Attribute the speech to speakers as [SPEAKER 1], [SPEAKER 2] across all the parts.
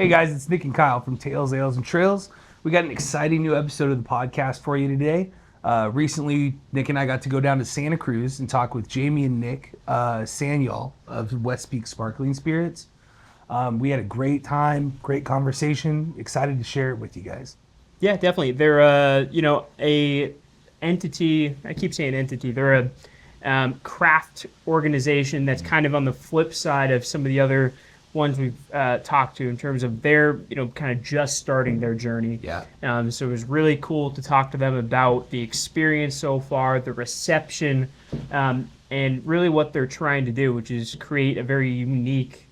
[SPEAKER 1] Hey guys, it's Nick and Kyle from Tales, Ales, and Trails. We got an exciting new episode of the podcast for you today. Recently, Nick and I got to go down to Santa Cruz and talk with Jamie and Nick Sanyal of West Peak Sparkling Spirits. We had a great time, great conversation. Excited to share it with you guys.
[SPEAKER 2] Yeah, definitely. They're a entity. I keep saying entity. They're a craft organization that's kind of on the flip side of some of the other ones we've talked to in terms of their, kind of just starting their journey.
[SPEAKER 1] Yeah.
[SPEAKER 2] So it was really cool to talk to them about the experience so far, the reception, and really what they're trying to do, which is create a very unique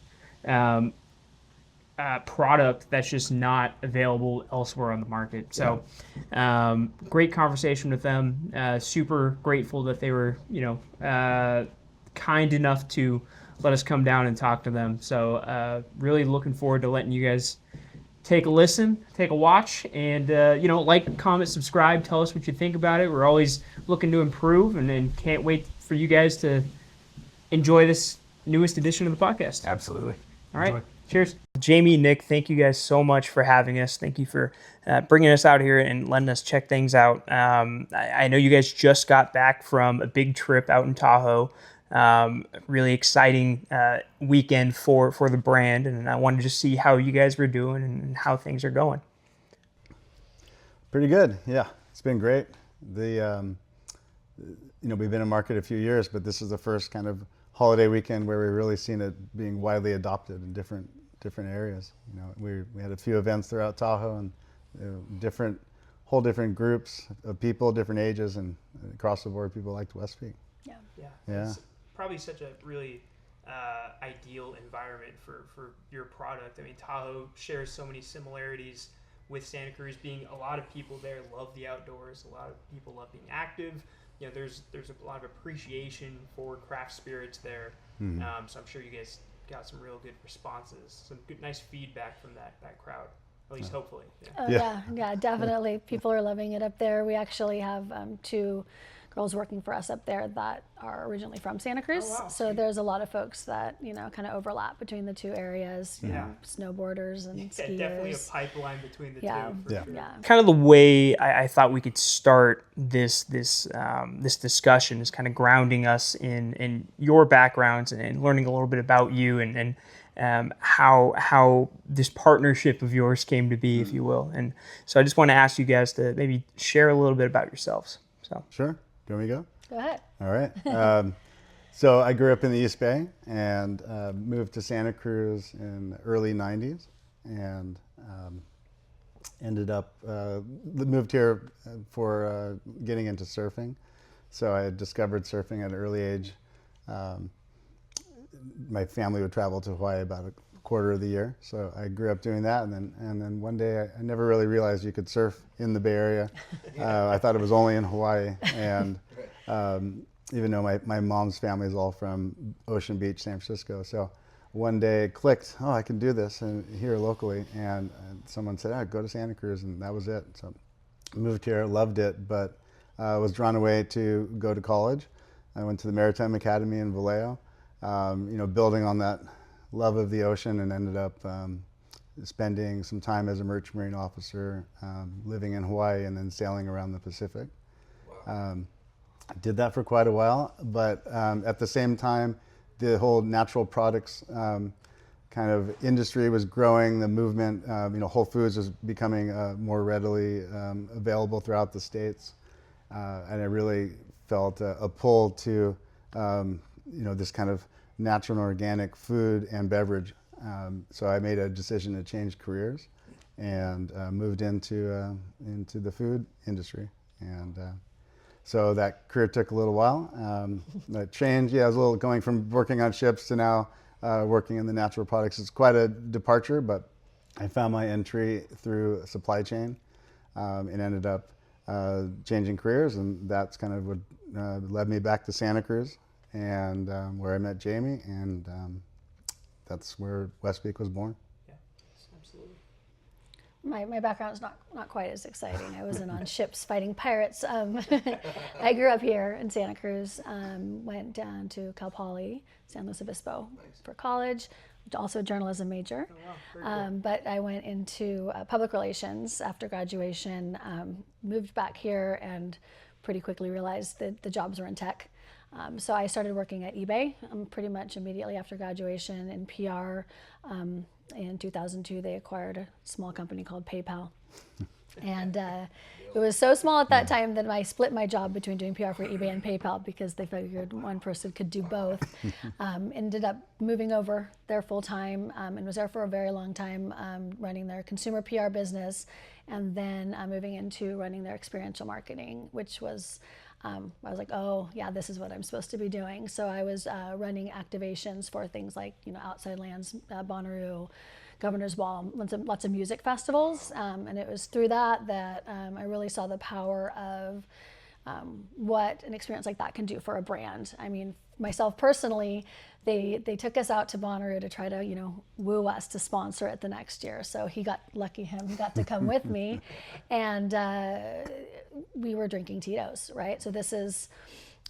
[SPEAKER 2] product that's just not available elsewhere on the market. So great conversation with them. Super grateful that they were, kind enough to let us come down and talk to them. So really looking forward to letting you guys take a listen, take a watch, and like, comment, subscribe, tell us what you think about it. We're always looking to improve and can't wait for you guys to enjoy this newest edition of the podcast.
[SPEAKER 1] Absolutely.
[SPEAKER 2] All right.
[SPEAKER 1] Enjoy.
[SPEAKER 2] Cheers. Jamie, Nick, thank you guys so much for having us. Thank you for bringing us out here and letting us check things out. I know you guys just got back from a big trip out in Tahoe. Really exciting weekend for the brand, and I wanted to see how you guys were doing and how things are going.
[SPEAKER 3] Pretty good, yeah. It's been great. We've been in market a few years, but this is the first kind of holiday weekend where we've really seen it being widely adopted in different areas. We had a few events throughout Tahoe, and whole different groups of people, different ages, and across the board, people liked West Peak. Yeah.
[SPEAKER 2] It's probably such a really ideal environment for your product. I mean, Tahoe shares so many similarities with Santa Cruz. Being a lot of people there love the outdoors. A lot of people love being active. There's a lot of appreciation for craft spirits there. Mm-hmm. So I'm sure you guys got some real good responses, some good, nice feedback from that crowd. At least hopefully.
[SPEAKER 4] Yeah, definitely. People are loving it up there. We actually have two girls working for us up there that are originally from Santa Cruz.
[SPEAKER 2] Oh, wow.
[SPEAKER 4] So there's a lot of folks that, kind of overlap between the two areas, snowboarders and skiers.
[SPEAKER 2] Definitely a pipeline between the two.
[SPEAKER 4] Yeah.
[SPEAKER 2] Kind of the way I thought we could start this discussion is kind of grounding us in your backgrounds and learning a little bit about you and how this partnership of yours came to be, if you will. And so I just want to ask you guys to maybe share a little bit about yourselves. So
[SPEAKER 3] Sure. Do you want me to go?
[SPEAKER 4] Go ahead.
[SPEAKER 3] All right. So I grew up in the East Bay and moved to Santa Cruz in the early 90s and ended up, moved here for getting into surfing. So I discovered surfing at an early age. My family would travel to Hawaii about a quarter of the year. So I grew up doing that. And then one day I never really realized you could surf in the Bay Area. I thought it was only in Hawaii. And even though my mom's family is all from Ocean Beach, San Francisco. So one day it clicked, I can do this here locally. And someone said, go to Santa Cruz. And that was it. So I moved here, loved it, but was drawn away to go to college. I went to the Maritime Academy in Vallejo, building on that love of the ocean, and ended up spending some time as a merchant marine officer, living in Hawaii and then sailing around the Pacific. Wow. Did that for quite a while, but at the same time, the whole natural products kind of industry was growing. The movement, Whole Foods was becoming more readily available throughout the states, and I really felt a pull to this kind of natural and organic food and beverage. So I made a decision to change careers and moved into the food industry. And so that career took a little while. That changed. I was a little going from working on ships to now working in the natural products. It's quite a departure, but I found my entry through supply chain and ended up changing careers. And that's kind of what led me back to Santa Cruz, and where I met Jamie, and that's where West Peak was born.
[SPEAKER 2] Yeah, absolutely.
[SPEAKER 4] My background is not quite as exciting. I wasn't on ships fighting pirates. I grew up here in Santa Cruz, went down to Cal Poly, San Luis Obispo for college, also a journalism major.
[SPEAKER 2] Oh, wow. Very cool.
[SPEAKER 4] But I went into public relations after graduation, moved back here, and pretty quickly realized that the jobs were in tech. So I started working at eBay pretty much immediately after graduation in PR. In 2002, they acquired a small company called PayPal. And it was so small at that time that I split my job between doing PR for eBay and PayPal because they figured one person could do both. Ended up moving over there full time and was there for a very long time, running their consumer PR business, and then moving into running their experiential marketing, which was, I was like, oh yeah, this is what I'm supposed to be doing. So I was running activations for things like, Outside Lands, Bonnaroo, Governor's Ball, lots of music festivals, and it was through that I really saw the power of what an experience like that can do for a brand. I mean, myself personally, they took us out to Bonnaroo to try to woo us to sponsor it the next year. So he got to come with me, and we were drinking Tito's, right? So this is,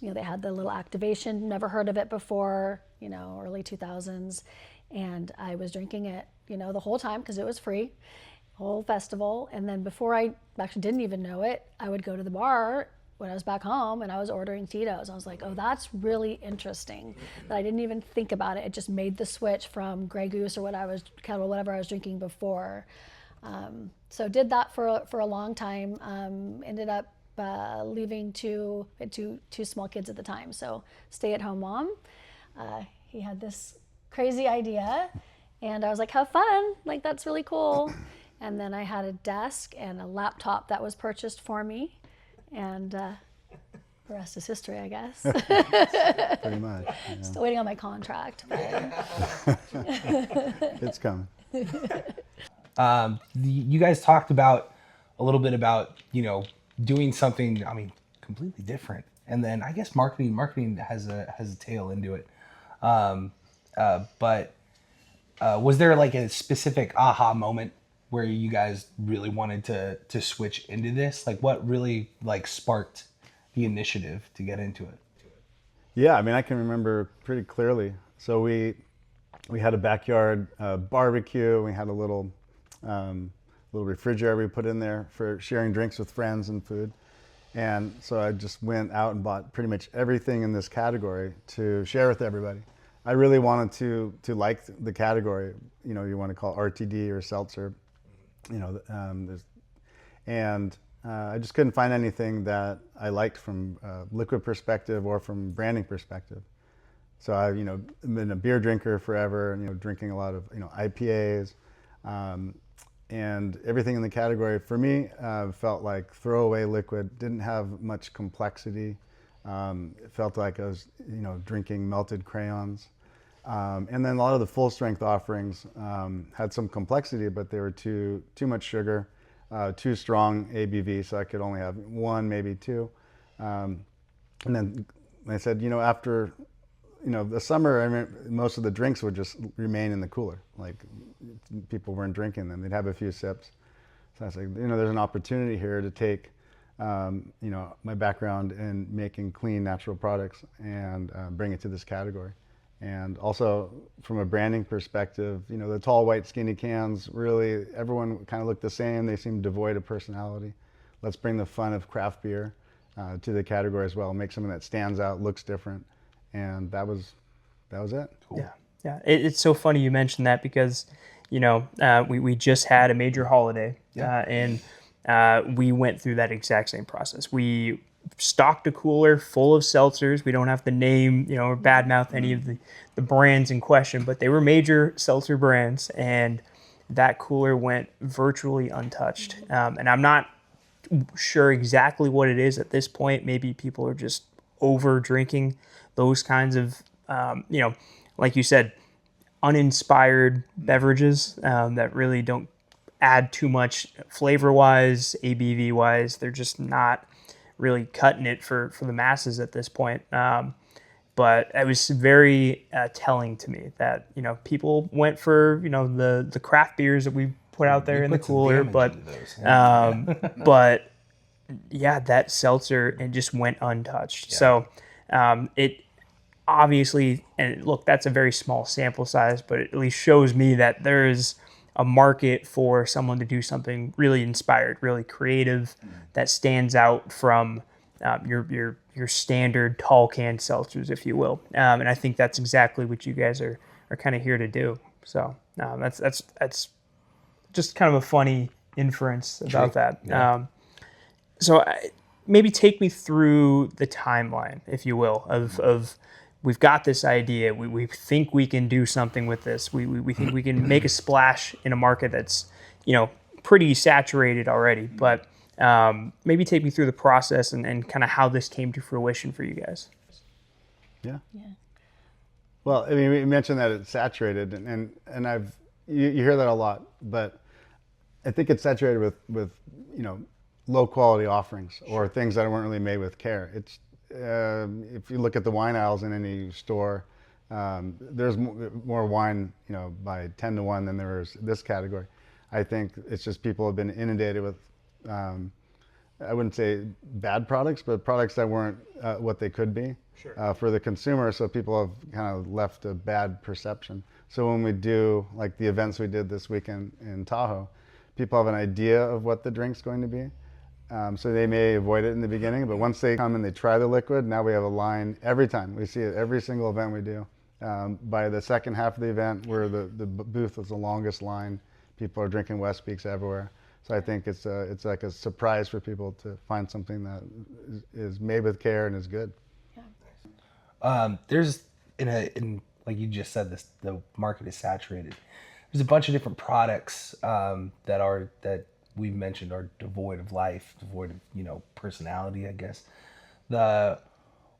[SPEAKER 4] they had the little activation, never heard of it before, early 2000s. And I was drinking it, the whole time because it was free, whole festival. And then before I actually didn't even know it, I would go to the bar when I was back home and I was ordering Tito's. I was like, oh, that's really interesting. That I didn't even think about it. It just made the switch from Grey Goose or whatever I was drinking before. So did that for a long time. Ended up leaving two small kids at the time. So stay-at-home mom. He had this crazy idea, and I was like, have fun, like that's really cool. And then I had a desk and a laptop that was purchased for me, and the rest is history, I guess.
[SPEAKER 3] Pretty much.
[SPEAKER 4] Still waiting on my contract, but
[SPEAKER 3] It's coming.
[SPEAKER 1] You guys talked about a little bit about doing something, completely different, and then I guess marketing has a tail into it. But was there like a specific aha moment where you guys really wanted to switch into this? Like what really sparked the initiative to get into it?
[SPEAKER 3] Yeah, I can remember pretty clearly. So we had a backyard barbecue. We had a little refrigerator we put in there for sharing drinks with friends and food. And so I just went out and bought pretty much everything in this category to share with everybody. I really wanted to like the category, you want to call it RTD or seltzer, and I just couldn't find anything that I liked from a liquid perspective or from branding perspective. So I've been a beer drinker forever, drinking a lot of IPAs, and everything in the category for me felt like throwaway liquid, didn't have much complexity. It felt like I was, drinking melted crayons. And then a lot of the full strength offerings had some complexity, but they were too much sugar, too strong ABV, so I could only have one, maybe two. And then I said, after, the summer, most of the drinks would just remain in the cooler. Like people weren't drinking them; they'd have a few sips. So I was like, there's an opportunity here to take my background in making clean, natural products and bring it to this category. And also from a branding perspective, the tall, white, skinny cans, really everyone kind of looked the same. They seemed devoid of personality. Let's bring the fun of craft beer to the category as well. Make something that stands out, looks different. And that was it.
[SPEAKER 1] Cool.
[SPEAKER 5] Yeah. It's so funny you mentioned that because, we just had a major holiday and we went through that exact same process. We stocked a cooler full of seltzers. We don't have to name, or badmouth any of the brands in question, but they were major seltzer brands, and that cooler went virtually untouched. And I'm not sure exactly what it is at this point. Maybe people are just over drinking those kinds of, like you said, uninspired beverages that really don't add too much flavor-wise, ABV-wise. They're just not really cutting it for the masses at this point. But it was very telling to me that, people went for, the craft beers that we put out there in the cooler, but yeah, that seltzer, it just went untouched. Yeah. So obviously, and look, that's a very small sample size, but it at least shows me that there's a market for someone to do something really inspired, really creative, that stands out from your standard tall can seltzers, if you will. And I think that's exactly what you guys are kind of here to do. So that's just kind of a funny inference about that.
[SPEAKER 1] Yeah.
[SPEAKER 5] Maybe take me through the timeline, if you will, of we've got this idea. We think we can do something with this. We think we can make a splash in a market that's, pretty saturated already. But maybe take me through the process and kind of how this came to fruition for you guys.
[SPEAKER 3] Yeah. Well, I mean, we mentioned that it's saturated, and you hear that a lot, but I think it's saturated with low quality offerings or things that weren't really made with care. It's if you look at the wine aisles in any store, there's more wine, by 10 to 1 than there is this category. I think it's just people have been inundated with, I wouldn't say bad products, but products that weren't what they could be for the consumer. So people have kind of left a bad perception. So when we do like the events we did this weekend in Tahoe, people have an idea of what the drink's going to be. So they may avoid it in the beginning, but once they come and they try the liquid, now we have a line every time. We see it every single event we do. By the second half of the event, where the booth is the longest line, people are drinking West Peaks everywhere. So I think it's like a surprise for people to find something that is made with care and is good.
[SPEAKER 1] There's in like you just said, the market is saturated. There's a bunch of different products that we've mentioned are devoid of life, devoid of personality, I guess. I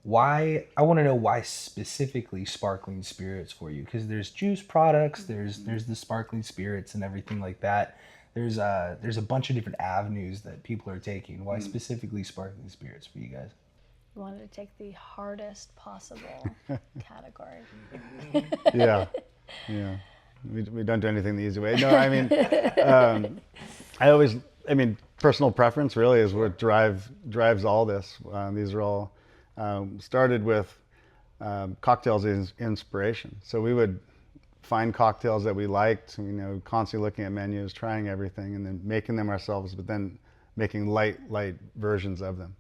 [SPEAKER 1] want to know why specifically sparkling spirits for you, because there's juice products, there's the sparkling spirits and everything like that. There's a bunch of different avenues that people are taking. Why specifically sparkling spirits for you guys?
[SPEAKER 4] We wanted to take the hardest possible category.
[SPEAKER 3] Yeah. We don't do anything the easy way. No, I mean, personal preference really is what drives all this. These are all started with cocktails as inspiration. So we would find cocktails that we liked, constantly looking at menus, trying everything, and then making them ourselves, but then making light versions of them.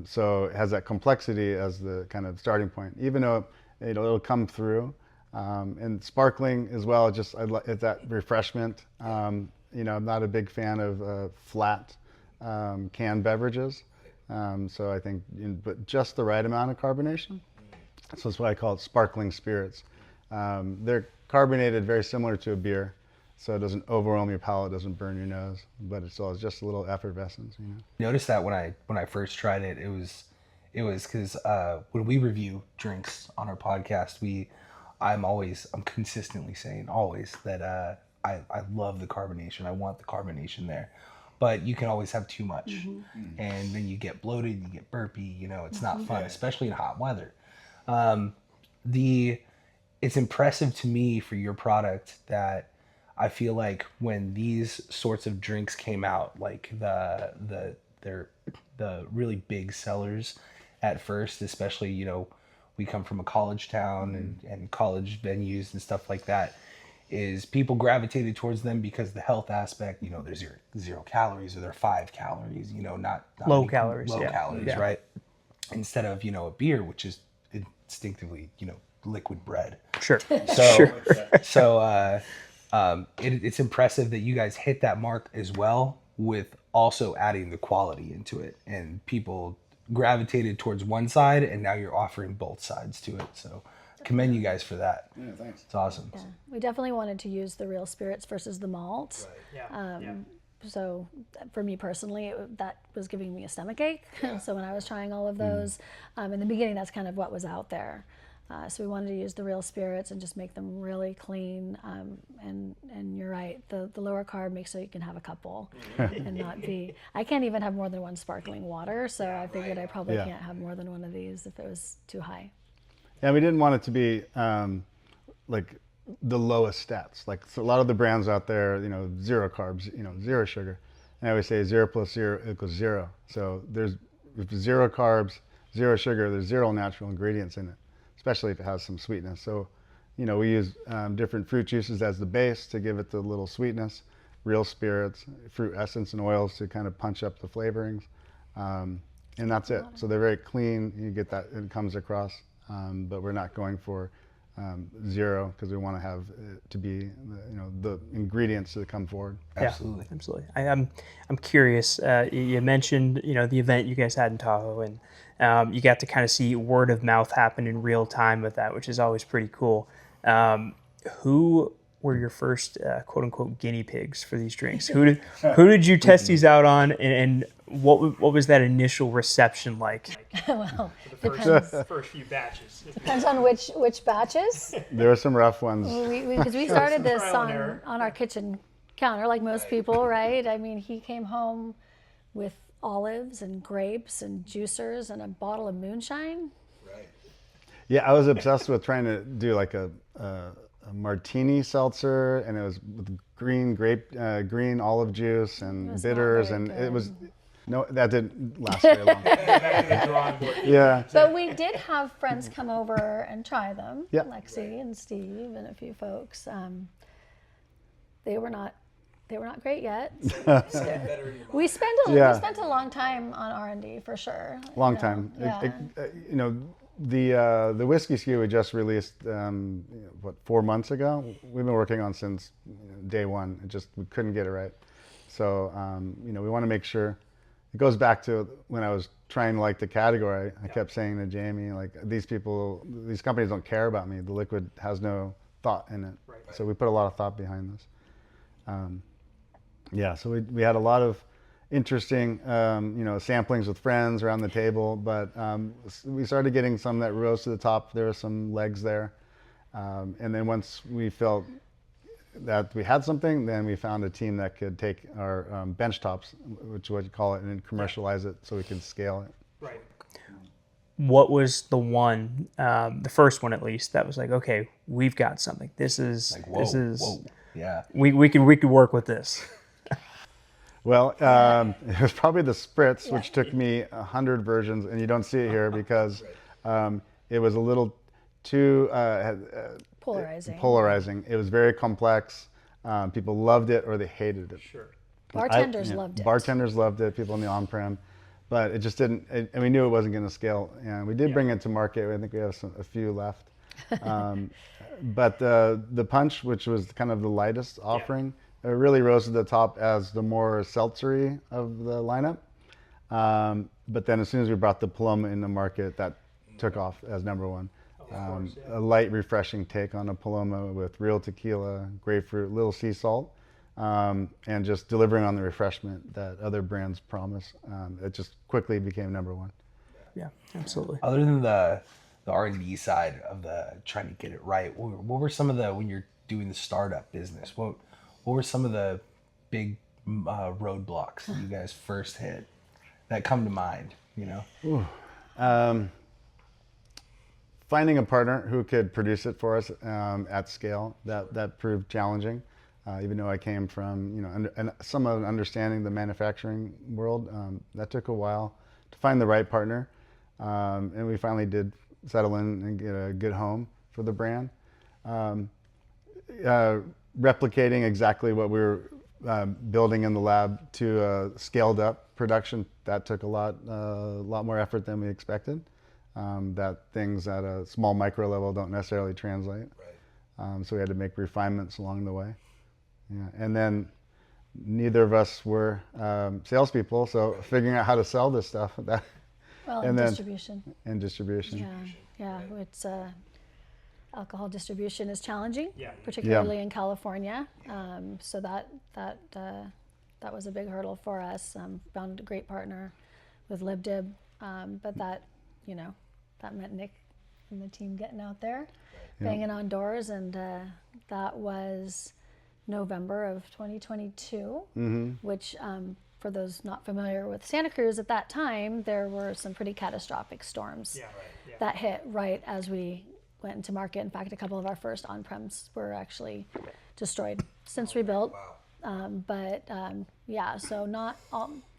[SPEAKER 3] So it has that complexity as the kind of starting point, even though it'll come through. And sparkling as well, it's that refreshment. I'm not a big fan of flat canned beverages. So I think, but just the right amount of carbonation. So that's why I call it sparkling spirits. They're carbonated very similar to a beer, so it doesn't overwhelm your palate, doesn't burn your nose, but it's just a little effervescence.
[SPEAKER 1] Noticed that when I first tried it, it was because when we review drinks on our podcast, I'm consistently saying always that I love the carbonation. I want the carbonation there, but you can always have too much, and then you get bloated, you get burpy. It's not fun, especially in hot weather. It's impressive to me for your product that I feel like when these sorts of drinks came out, like the really big sellers at first, especially we come from a college town and college venues and stuff like that, is people gravitated towards them because the health aspect, there's zero calories or they're 5 calories, not
[SPEAKER 5] Low calories,
[SPEAKER 1] right? Instead of, a beer, which is instinctively, liquid bread.
[SPEAKER 5] Sure.
[SPEAKER 1] So it's impressive that you guys hit that mark as well, with also adding the quality into it, and people gravitated towards one side, and now you're offering both sides to it. So commend you guys for that.
[SPEAKER 3] Yeah, thanks.
[SPEAKER 1] It's awesome.
[SPEAKER 4] Yeah. We definitely wanted to use the real spirits versus the malt.
[SPEAKER 2] Yeah.
[SPEAKER 4] So for me personally, that was giving me a stomach ache. So when I was trying all of those, in the beginning, that's kind of what was out there. So we wanted to use the real spirits and just make them really clean. And you're right, the lower carb makes so you can have a couple and not be. I can't even have more than one sparkling water, so I figured I probably can't have more than one of these if it was too high.
[SPEAKER 3] Yeah, we didn't want it to be like the lowest stats. Like, so a lot of the brands out there, 0 carbs, 0 sugar. And I always say 0 plus 0 equals 0. So there's 0 carbs, 0 sugar, there's 0 natural ingredients in it. especially if it has some sweetness. So, we use different fruit juices as the base to give it the little sweetness, real spirits, fruit essence, and oils to kind of punch up the flavorings. And that's it. So they're very clean. You get that, it comes across, but we're not going for zero because we want to have it to be the ingredients to come forward.
[SPEAKER 1] Absolutely.
[SPEAKER 5] Yeah, absolutely. I'm curious. You mentioned the event you guys had in Tahoe, and you got to kind of see word of mouth happen in real time with that, which is always pretty cool. Who were your first quote unquote guinea pigs for these drinks? Who did you test these out on, and what was that initial reception like?
[SPEAKER 4] Well,
[SPEAKER 2] For the first few batches.
[SPEAKER 4] depends on which batches.
[SPEAKER 3] There were some rough ones.
[SPEAKER 4] Because we started this
[SPEAKER 2] Trial and error.
[SPEAKER 4] on our kitchen counter, like most people, right? I mean, he came home with olives and grapes and juicers and a bottle of moonshine.
[SPEAKER 3] Yeah, I was obsessed with trying to do like a martini seltzer, and it was with green olive juice and
[SPEAKER 4] It was not
[SPEAKER 3] bitters,
[SPEAKER 4] very
[SPEAKER 3] and
[SPEAKER 4] good.
[SPEAKER 3] it was that didn't last very long.
[SPEAKER 2] Back to the drawing board.
[SPEAKER 3] Yeah,
[SPEAKER 4] But we did have friends come over and try them.
[SPEAKER 3] Yeah.
[SPEAKER 4] Lexi and Steve and a few folks. They were not great yet. We spent a long time on R&D for sure.
[SPEAKER 3] long
[SPEAKER 4] you know,
[SPEAKER 3] time.
[SPEAKER 4] Yeah.
[SPEAKER 3] The whiskey SKU we just released 4 months ago. We've been working on since day one. We couldn't get it right. So we want to make sure. It goes back to when I was trying to like the category. I kept saying to Jamie, like, these companies don't care about me. The liquid has no thought in it.
[SPEAKER 2] Right.
[SPEAKER 3] So we put a lot of thought behind this. So we had a lot of interesting, samplings with friends around the table, but we started getting some that rose to the top. There were some legs there. And then once we felt that we had something, then we found a team that could take our bench tops, which is what you call it, and commercialize it so we can scale it.
[SPEAKER 2] Right.
[SPEAKER 5] What was the one, the first one at least, that was like, okay, we've got something. This is
[SPEAKER 1] Like, whoa. Yeah.
[SPEAKER 5] we could work with this.
[SPEAKER 3] Well, it was probably the Spritz, which took me 100 versions, and you don't see it here because it was a little too polarizing. It was very complex. People loved it or they hated it.
[SPEAKER 2] Sure.
[SPEAKER 4] Bartenders loved it.
[SPEAKER 3] Bartenders loved it, people in the on-prem, but it just didn't, and we knew it wasn't going to scale. And we did bring it to market. I think we have a few left. But the punch, which was kind of the lightest offering, it really rose to the top as the more seltzery of the lineup. But then as soon as we brought the Paloma in the market, that took off as number one. A light, refreshing take on a Paloma with real tequila, grapefruit, little sea salt, and just delivering on the refreshment that other brands promise. It just quickly became number one.
[SPEAKER 5] Yeah, absolutely.
[SPEAKER 1] Other than the R&D side of the trying to get it right, what were some of the, when you're doing the startup business, what were some of the big roadblocks that you guys first hit that come to mind,
[SPEAKER 3] Finding a partner who could produce it for us at scale, that proved challenging. Even though I came from, some of understanding the manufacturing world, that took a while to find the right partner. And we finally did settle in and get a good home for the brand. Replicating exactly what we were building in the lab to scaled up production, that took a lot more effort than we expected. That things at a small micro level don't necessarily translate. Right. So we had to make refinements along the way. Yeah. And then neither of us were salespeople, so figuring out how to sell this stuff.
[SPEAKER 4] Distribution.
[SPEAKER 3] And distribution.
[SPEAKER 4] Yeah. It's alcohol distribution is challenging,
[SPEAKER 2] Yeah.
[SPEAKER 4] particularly in California. So that was a big hurdle for us. Found a great partner with LibDib, but that meant Nick and the team getting out there, banging on doors, and that was November of 2022, which for those not familiar with Santa Cruz at that time, there were some pretty catastrophic storms that hit right as we went into market. In fact, a couple of our first on-prems were actually destroyed, since rebuilt. So not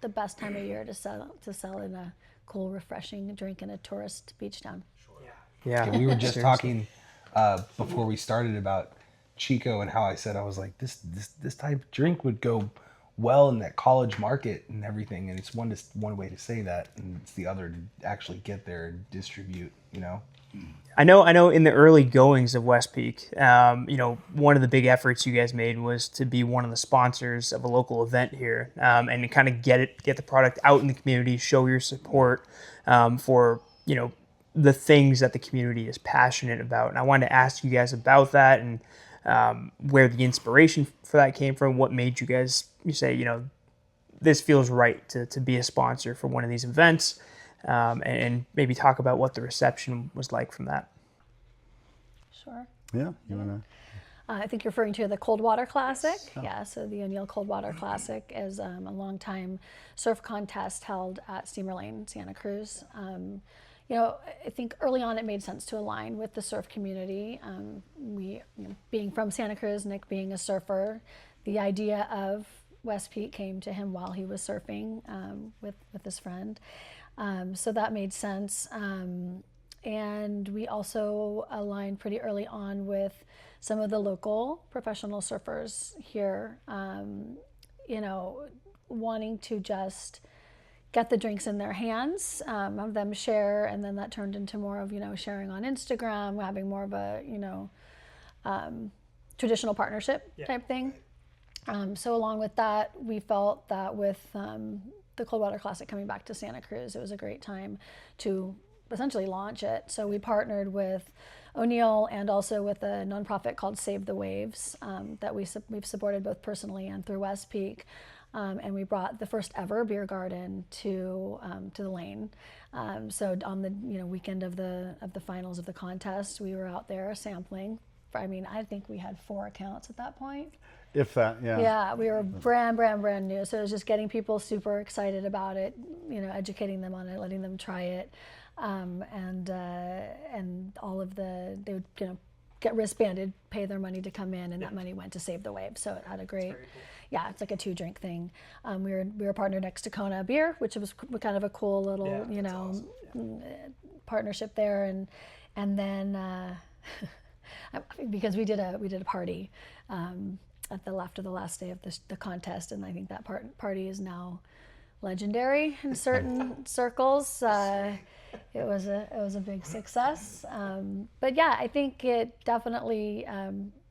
[SPEAKER 4] the best time of year to sell in a cool, refreshing drink in a tourist beach town.
[SPEAKER 5] Yeah.
[SPEAKER 1] We were just
[SPEAKER 5] Seriously.
[SPEAKER 1] talking before we started about Chico and how I said I was like this type of drink would go well in that college market and everything, and it's one way to say that, and it's the other to actually get there and distribute.
[SPEAKER 5] I know in the early goings of West Peak, one of the big efforts you guys made was to be one of the sponsors of a local event here, and to kind of get the product out in the community, show your support for the things that the community is passionate about. And I wanted to ask you guys about that and where the inspiration for that came from. What made you say, this feels right to be a sponsor for one of these events, and maybe talk about what the reception was like from that.
[SPEAKER 4] Sure.
[SPEAKER 3] Yeah, you want to?
[SPEAKER 4] I think you're referring to the Coldwater Classic. Yeah, so the O'Neill Coldwater Classic is a long-time surf contest held at Steamer Lane, Santa Cruz. I think early on it made sense to align with the surf community. Being from Santa Cruz, Nick being a surfer, the idea of West Peak came to him while he was surfing with his friend. So that made sense. And we also aligned pretty early on with some of the local professional surfers here, wanting to just get the drinks in their hands, have them share, and then that turned into more of, sharing on Instagram, having more of a, traditional partnership type thing. So along with that, we felt that with the Coldwater Classic coming back to Santa Cruz, it was a great time to essentially launch it. So we partnered with O'Neill and also with a nonprofit called Save the Waves that we've supported both personally and through West Peak. And we brought the first ever beer garden to the lane. So on the weekend of the finals of the contest, we were out there sampling. I think we had 4 accounts at that point.
[SPEAKER 3] If that, yeah.
[SPEAKER 4] Yeah, we were brand new. So it was just getting people super excited about it, educating them on it, letting them try it, and all of they would get wristbanded, pay their money to come in, and that money went to Save the Waves. So it had a great. Yeah, it's like a 2-drink thing. We were partnered next to Kona Beer, which was kind of a cool little awesome. Partnership there, and then because we did a party after the last day of the contest, and I think that party is now legendary in certain circles. It was a big success, but yeah, I think it definitely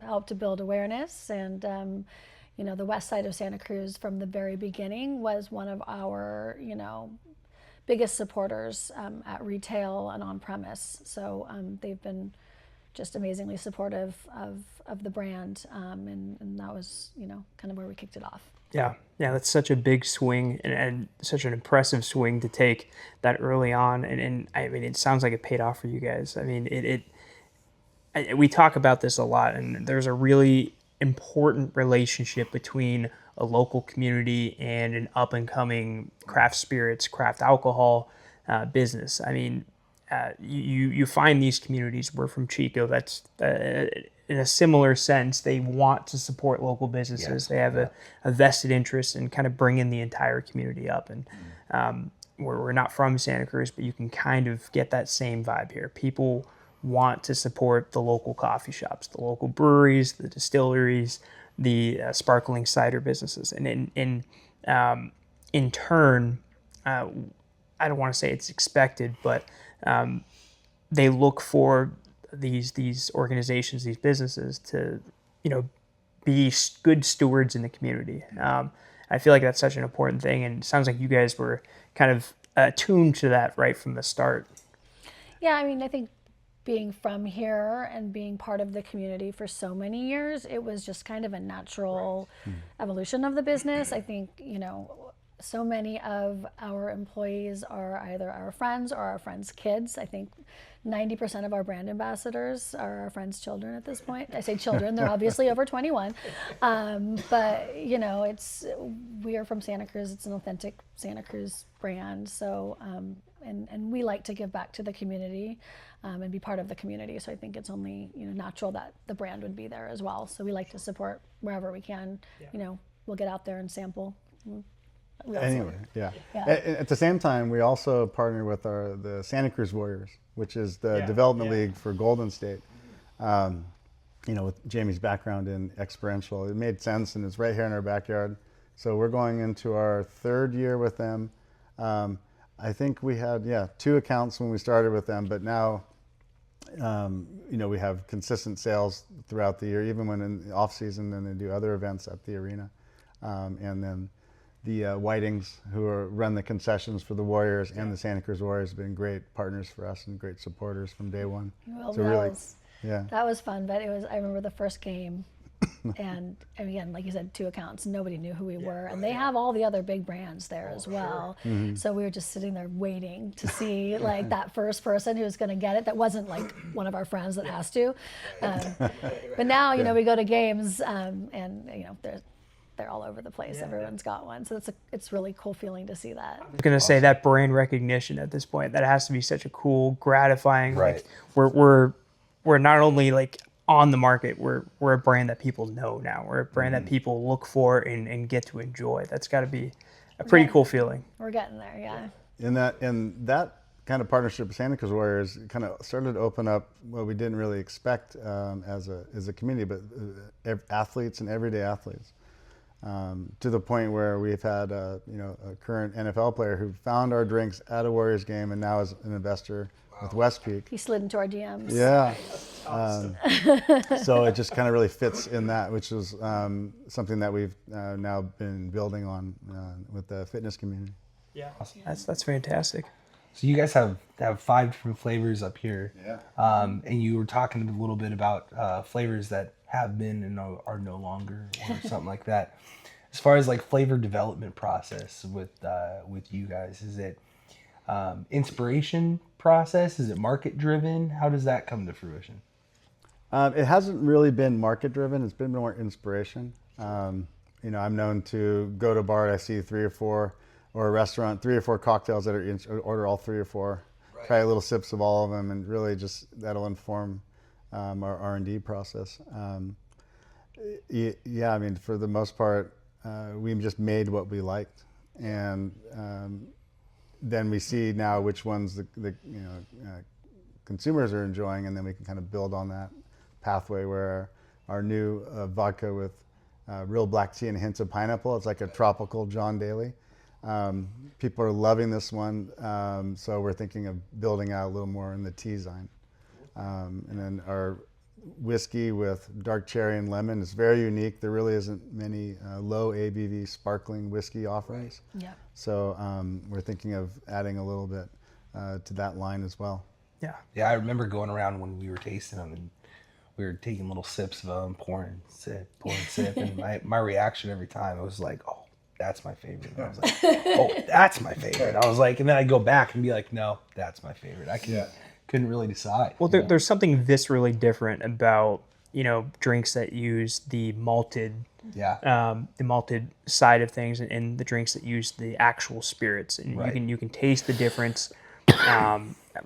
[SPEAKER 4] helped to build awareness and. The west side of Santa Cruz from the very beginning was one of our, biggest supporters at retail and on premise. So they've been just amazingly supportive of the brand, and that was, kind of where we kicked it off.
[SPEAKER 5] Yeah, that's such a big swing and such an impressive swing to take that early on. And it sounds like it paid off for you guys. We talk about this a lot, and there's a really important relationship between a local community and an up-and-coming craft spirits, craft alcohol business. You find these communities. We're from Chico. That's in a similar sense. They want to support local businesses. They have a vested interest in kind of bringing the entire community up. And we're not from Santa Cruz, but you can kind of get that same vibe here. People want to support the local coffee shops, the local breweries, the distilleries, the sparkling cider businesses, and in turn, I don't want to say it's expected, but they look for these organizations, these businesses to be good stewards in the community. I feel like that's such an important thing, and it sounds like you guys were kind of attuned to that right from the start.
[SPEAKER 4] Yeah, I think being from here and being part of the community for so many years, it was just kind of a natural evolution of the business. I think, so many of our employees are either our friends or our friends' kids. I think 90% of our brand ambassadors are our friends' children at this point. I say children, they're obviously over 21. But, we are from Santa Cruz. It's an authentic Santa Cruz brand. So, and we like to give back to the community and be part of the community. So I think it's only natural that the brand would be there as well. So we like to support wherever we can. We'll get out there and sample.
[SPEAKER 3] Anyway, yeah.
[SPEAKER 4] Yeah.
[SPEAKER 3] At the same time, we also partner with the Santa Cruz Warriors, which is the
[SPEAKER 2] Yeah,
[SPEAKER 3] development
[SPEAKER 2] yeah.
[SPEAKER 3] league for Golden State. With Jamie's background in experiential, it made sense, and it's right here in our backyard. So we're going into our 3rd year with them. I think we had 2 accounts when we started with them, but now we have consistent sales throughout the year, even when in the off season. Then they do other events at the arena, and then the Whitings, who run the concessions for the Warriors and the Santa Cruz Warriors, have been great partners for us and great supporters from day one.
[SPEAKER 4] Well,
[SPEAKER 3] So
[SPEAKER 4] that was fun, but I remember the first game, and again, like you said, 2 accounts. Nobody knew who we were, and they have all the other big brands there as well.
[SPEAKER 3] Mm-hmm.
[SPEAKER 4] So we were just sitting there waiting to see like that first person who was going to get it. That wasn't like one of our friends that has to. But now, we go to games, and they're all over the place. Everyone's got one, so it's really cool feeling to see that.
[SPEAKER 5] I was gonna say that brand recognition at this point, that has to be such a cool, gratifying.
[SPEAKER 1] Right.
[SPEAKER 5] Like we're not only like on the market, we're a brand that people know now. We're a brand that people look for and get to enjoy. That's got to be a pretty cool feeling.
[SPEAKER 4] We're getting there, yeah.
[SPEAKER 3] And that kind of partnership with Santa Cruz Warriors kind of started to open up what we didn't really expect as a community, but athletes and everyday athletes. To the point where we've had a current NFL player who found our drinks at a Warriors game and now is an investor with West Peak.
[SPEAKER 4] He slid into our DMs.
[SPEAKER 3] Yeah. So it just kind of really fits in that, which is something that we've now been building on with the fitness community.
[SPEAKER 2] Yeah.
[SPEAKER 5] That's fantastic.
[SPEAKER 1] So you guys have 5 different flavors up here.
[SPEAKER 3] Yeah.
[SPEAKER 1] And you were talking a little bit about flavors that have been and are no longer, or something like that. As far as like flavor development process with you guys, is it inspiration process? Is it market driven? How does that come to fruition?
[SPEAKER 3] It hasn't really been market driven. It's been more inspiration. I'm known to go to a bar, I see 3 or 4, or a restaurant, 3 or 4 cocktails that are order all 3 or 4, try little sips of all of them, and really just that'll inform our R&D process. For the most part, we just made what we liked, and then we see now which ones the consumers are enjoying, and then we can kind of build on that pathway where our new vodka with real black tea and hints of pineapple. It's like a tropical John Daly. People are loving this one, so we're thinking of building out a little more in the tea zone. And then our whiskey with dark cherry and lemon is very unique. There really isn't many low ABV sparkling whiskey offerings.
[SPEAKER 4] Yeah.
[SPEAKER 3] So we're thinking of adding a little bit to that line as well.
[SPEAKER 1] Yeah, I remember going around when we were tasting them, and we were taking little sips of them, pouring sip, and my reaction every time, I was like, oh, that's my favorite. And I was like, oh, that's my favorite. I was like, and then I'd go back and be like, no, that's my favorite. Couldn't really decide.
[SPEAKER 5] Well, there's something viscerally different about drinks that use the malted side of things, and the drinks that use the actual spirits, and you can taste the difference.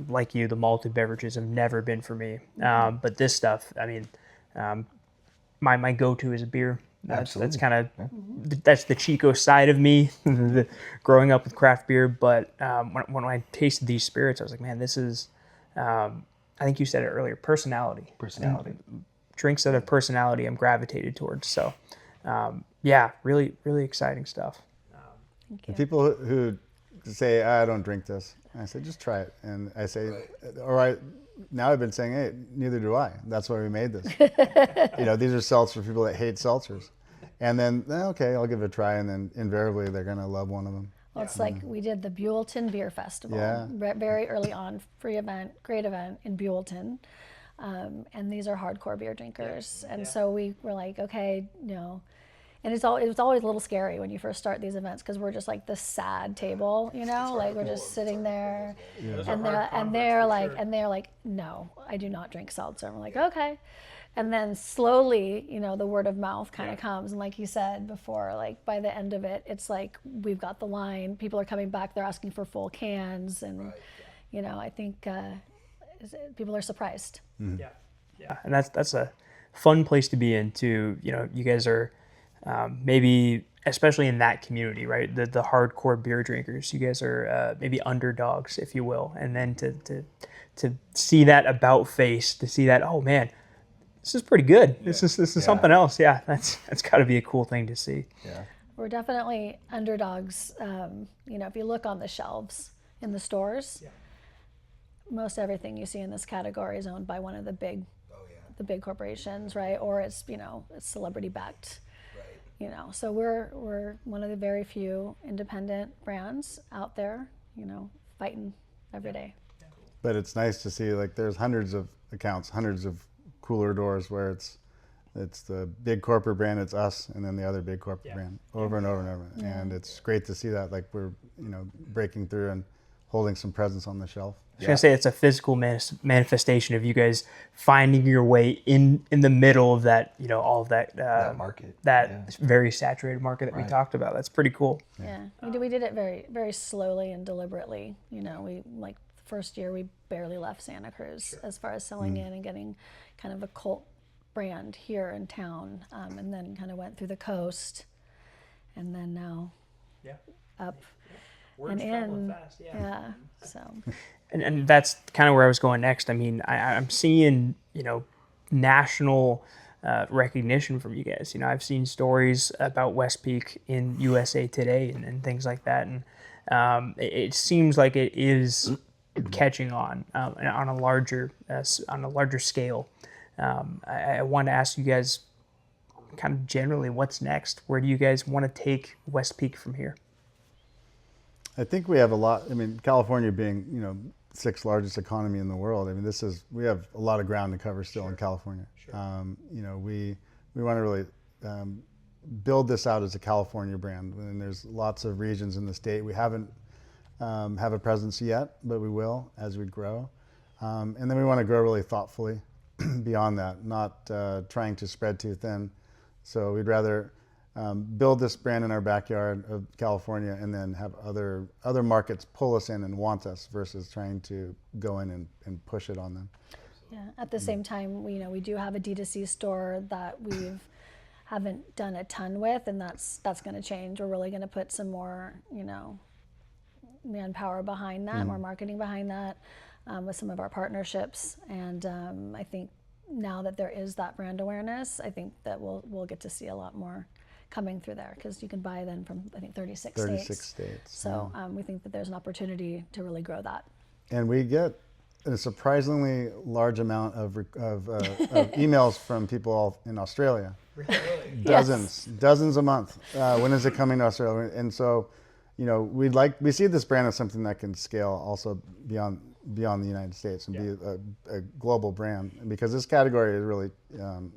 [SPEAKER 5] Like the malted beverages have never been for me, but this stuff, my go-to is a beer. That's kind of that's the Chico side of me, growing up with craft beer. But when I tasted these spirits, I was like, man, this is. I think you said it earlier. Personality. Drinks that have personality, I'm gravitated towards. So, really, really exciting stuff.
[SPEAKER 4] Thank you.
[SPEAKER 3] And people who say, I don't drink this, I say, just try it. And I say, all right, now I've been saying, hey, neither do I. That's why we made this. These are seltzers for people that hate seltzers. And then, okay, I'll give it a try. And then invariably, they're going to love one of them.
[SPEAKER 4] Well, it's like we did the Buellton Beer Festival very early on, free event, great event in Buellton. And these are hardcore beer drinkers. And so we were like, okay, and it was always a little scary when you first start these events, because we're just like this sad table, like we're just sitting there, and they're like, no, I do not drink seltzer. And we're like, okay. And then slowly, the word of mouth kind of comes. And like you said before, like by the end of it, it's like we've got the line. People are coming back. They're asking for full cans. And, I think people are surprised.
[SPEAKER 3] Mm-hmm.
[SPEAKER 5] Yeah. And that's a fun place to be in too. You guys are maybe especially in that community, right? The hardcore beer drinkers, you guys are maybe underdogs, if you will, and then to see that about face, to see that, oh man, this is pretty good. This is something else. Yeah, that's got to be a cool thing to see.
[SPEAKER 1] Yeah.
[SPEAKER 4] We're definitely underdogs. If you look on the shelves in the stores, most everything you see in this category is owned by one of the big corporations, right? Or it's it's celebrity backed. So we're one of the very few independent brands out there, fighting every day.
[SPEAKER 3] But it's nice to see, like, there's hundreds of accounts, hundreds of cooler doors where it's the big corporate brand, it's us, and then the other big corporate brand over and over and over. And it's great to see that, like, we're breaking through and holding some presence on the shelf.
[SPEAKER 5] I was gonna say it's a physical manifestation of you guys finding your way in the middle of that, all of that
[SPEAKER 1] market,
[SPEAKER 5] very saturated market that we talked about. That's pretty cool.
[SPEAKER 4] Yeah, we did it very, very slowly and deliberately. We the first year we barely left Santa Cruz as far as selling in and getting kind of a cult brand here in town, and then kind of went through the coast, and then now up
[SPEAKER 2] Words
[SPEAKER 4] and
[SPEAKER 2] traveling
[SPEAKER 4] in.
[SPEAKER 2] fast,
[SPEAKER 4] So.
[SPEAKER 5] And that's kind of where I was going next. I mean, I'm seeing, national recognition from you guys. I've seen stories about West Peak in USA Today and things like that. And it seems like it is catching on a larger scale. I want to ask you guys kind of generally what's next. Where do you guys want to take West Peak from here?
[SPEAKER 3] I think we have a lot. I mean, California being, sixth largest economy in the world. I mean, we have a lot of ground to cover still in California. We want to really build this out as a California brand. And there's lots of regions in the state we haven't have a presence yet, but we will as we grow. And then we want to grow really thoughtfully beyond that, not trying to spread too thin. So we'd rather build this brand in our backyard of California and then have other markets pull us in and want us versus trying to go in and push it on them.
[SPEAKER 4] Yeah. At the same time, we do have a D2C store that haven't done a ton with, and that's going to change. We're really going to put some more, manpower behind that, more marketing behind that, with some of our partnerships. And I think now that there is that brand awareness, I think that we'll get to see a lot more coming through there, because you can buy then from, I think, 36 states. So we think that there's an opportunity to really grow that. And
[SPEAKER 3] we get a surprisingly large amount of emails from people all in Australia.
[SPEAKER 2] Really?
[SPEAKER 3] Dozens a month. When is it coming to Australia? And so, we see this brand as something that can scale also beyond the United States and be a global brand, because this category is really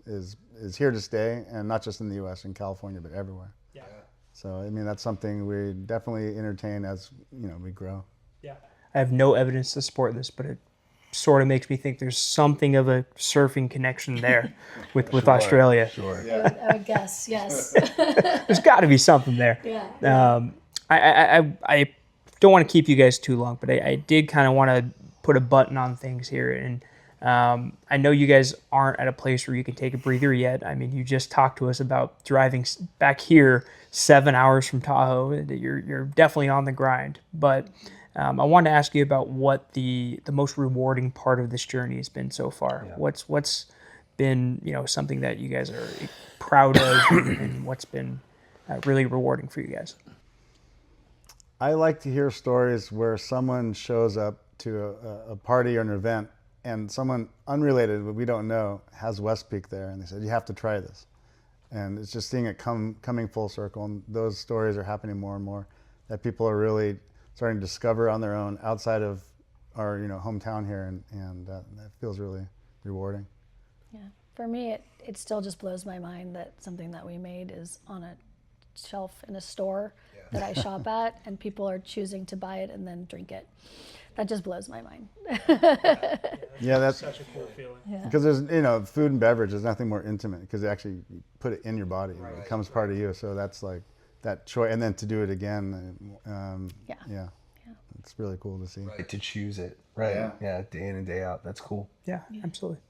[SPEAKER 3] is here to stay, and not just in the U.S. and California, but everywhere.
[SPEAKER 2] Yeah.
[SPEAKER 3] So I mean, that's something we definitely entertain as we grow.
[SPEAKER 5] Yeah. I have no evidence to support this, but it sort of makes me think there's something of a surfing connection there with Australia.
[SPEAKER 1] Sure.
[SPEAKER 4] Yeah. I would guess, yes.
[SPEAKER 5] There's got to be something there.
[SPEAKER 4] Yeah.
[SPEAKER 5] I don't want to keep you guys too long, but I did kind of want to put a button on things here. And I know you guys aren't at a place where you can take a breather yet. I mean, you just talked to us about driving back here 7 hours from Tahoe. You're definitely on the grind. But I wanted to ask you about what the most rewarding part of this journey has been so far. Yeah. What's been something that you guys are proud of, and what's been really rewarding for you guys?
[SPEAKER 3] I like to hear stories where someone shows up to a party or an event, and someone unrelated, but we don't know, has West Peak there, and they said, you have to try this. And it's just seeing it coming full circle, and those stories are happening more and more, that people are really starting to discover on their own outside of our hometown here, and that feels really rewarding.
[SPEAKER 4] Yeah, for me, it still just blows my mind that something that we made is on a shelf in a store that I shop at, and people are choosing to buy it and then drink it. That just blows my mind.
[SPEAKER 2] That's such a cool feeling.
[SPEAKER 4] Yeah.
[SPEAKER 3] Because there's, food and beverage, there's nothing more intimate, because you actually put it in your body. Right. It becomes part of you. So that's like that choice. And then to do it again, it's really cool to see.
[SPEAKER 1] Right, to choose it. Right. Yeah, day in and day out. That's cool.
[SPEAKER 5] Yeah, absolutely.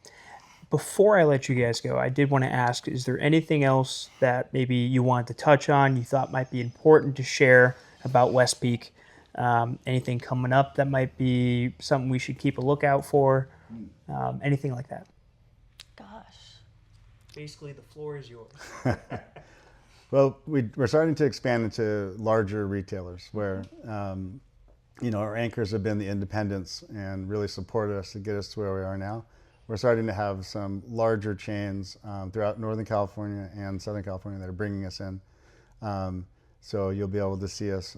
[SPEAKER 5] Before I let you guys go, I did want to ask, is there anything else that maybe you wanted to touch on, you thought might be important to share about West Peak? Anything coming up that might be something we should keep a lookout for? Anything like that?
[SPEAKER 4] Gosh.
[SPEAKER 2] Basically, the floor is yours.
[SPEAKER 3] Well, we're starting to expand into larger retailers where, our anchors have been the independents and really supported us to get us to where we are now. We're starting to have some larger chains throughout Northern California and Southern California that are bringing us in. So you'll be able to see us,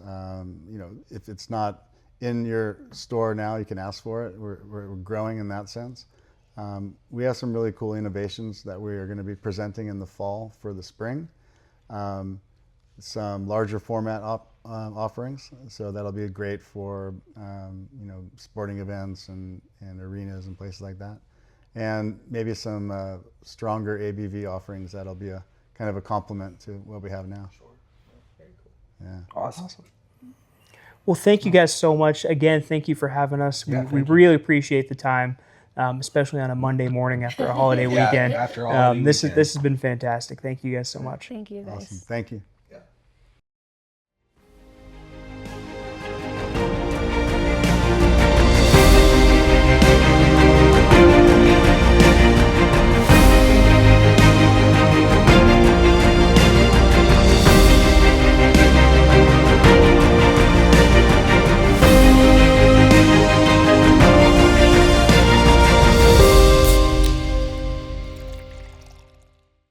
[SPEAKER 3] if it's not in your store now, you can ask for it. We're growing in that sense. We have some really cool innovations that we are going to be presenting in the fall for the spring. Some larger format offerings, so that'll be great for sporting events and arenas and places like that, and maybe some stronger ABV offerings that'll be a kind of a complement to what we have now.
[SPEAKER 2] Sure. Very cool.
[SPEAKER 3] Yeah.
[SPEAKER 1] Awesome.
[SPEAKER 5] Well, thank you guys so much. Again, thank you for having us.
[SPEAKER 1] Yeah,
[SPEAKER 5] We
[SPEAKER 1] thank you.
[SPEAKER 5] really appreciate the time, especially on a Monday morning after a holiday
[SPEAKER 1] Yeah,
[SPEAKER 5] weekend.
[SPEAKER 1] after a holiday
[SPEAKER 5] This
[SPEAKER 1] weekend.
[SPEAKER 5] has been fantastic. Thank you guys so much.
[SPEAKER 4] Thank you, guys.
[SPEAKER 3] Awesome. Thank you.